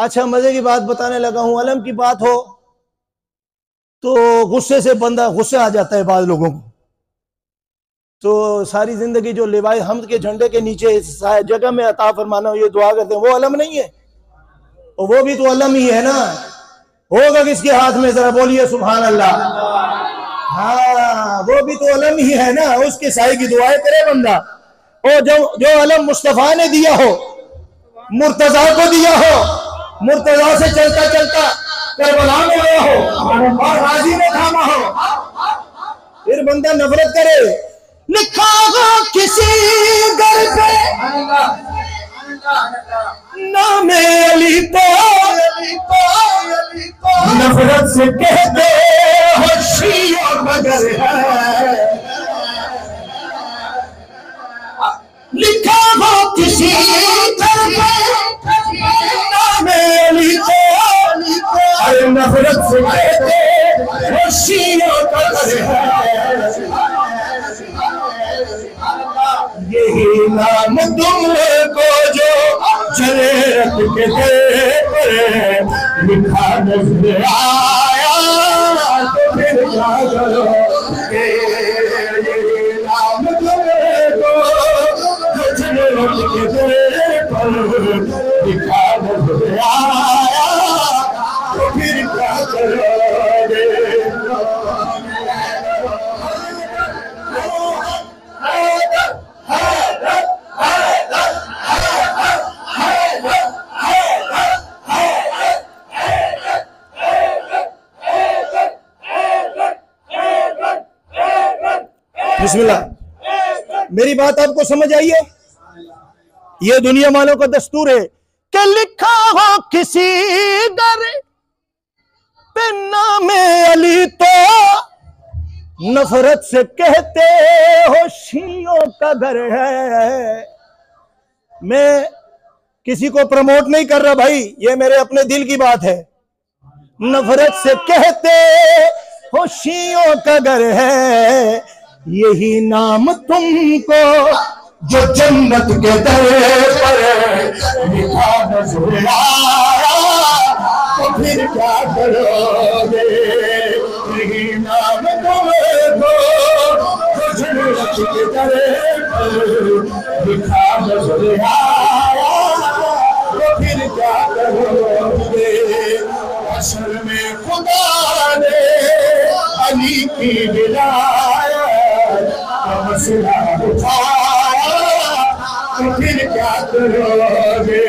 اچھا مزے کی بات بتانے لگا ہوں، علم کی بات ہو تو غصے سے بندہ غصے آ جاتا ہے بعض لوگوں کو، تو ساری زندگی جو لوائے حمد کے جھنڈے کے نیچے اس جگہ میں عطا فرمانا یہ دعا کرتے ہیں، وہ علم نہیں ہے؟ اور وہ بھی تو علم ہی ہے نا، ہوگا کس کے ہاتھ میں؟ ذرا بولیے سبحان اللہ۔ ہاں وہ بھی تو علم ہی ہے نا، اس کے سائے کی دعائیں کرے بندہ۔ اور جو علم مصطفیٰ نے دیا ہو، مرتضیٰ کو دیا ہو، مرتضیٰ سے چلتا چلتا کربلا میں آیا ہو اور غازی نے تھاما ہو، پھر بندہ نفرت کرے؟ لکھا ہو کسی در پہ نام علی تو نفرت سے کہتے ہو شیعہ مگر ہے، لکھا ہو کسی در پہ نام علی تو نفرت سے کہتے ہو شیعہ مگر ہے، یہی نام تم کو جو چلے رکھ کے دے پر لکھا نظر آیا تو پھر کیا کرو گے، یہی نام تم کو جو چلے رکھ کے دے پر لکھا نظر آیا تو پھر کیا کرو گے۔ بسم اللہ، میری بات آپ کو سمجھ آئی ہے؟ یہ دنیا والوں کا دستور ہے کہ لکھا ہو کسی در پہ نام علی تو نفرت سے کہتے ہو شیعوں کا گھر ہے۔ میں کسی کو پروموٹ نہیں کر رہا بھائی، یہ میرے اپنے دل کی بات ہے۔ نفرت سے کہتے ہو شیعوں کا گھر ہے، یہی نام تم کو جو جنت کے در پر لکھا نظر آیا تو پھر کیا کرو گے، یہی نام تم کو جو جنت کے در پر لکھا نظر آیا تو پھر کیا کرو گے۔ حشر میں خدا نے علی کی ولایت مسئلہ اٹھایا تو پھر کیا کرو گے،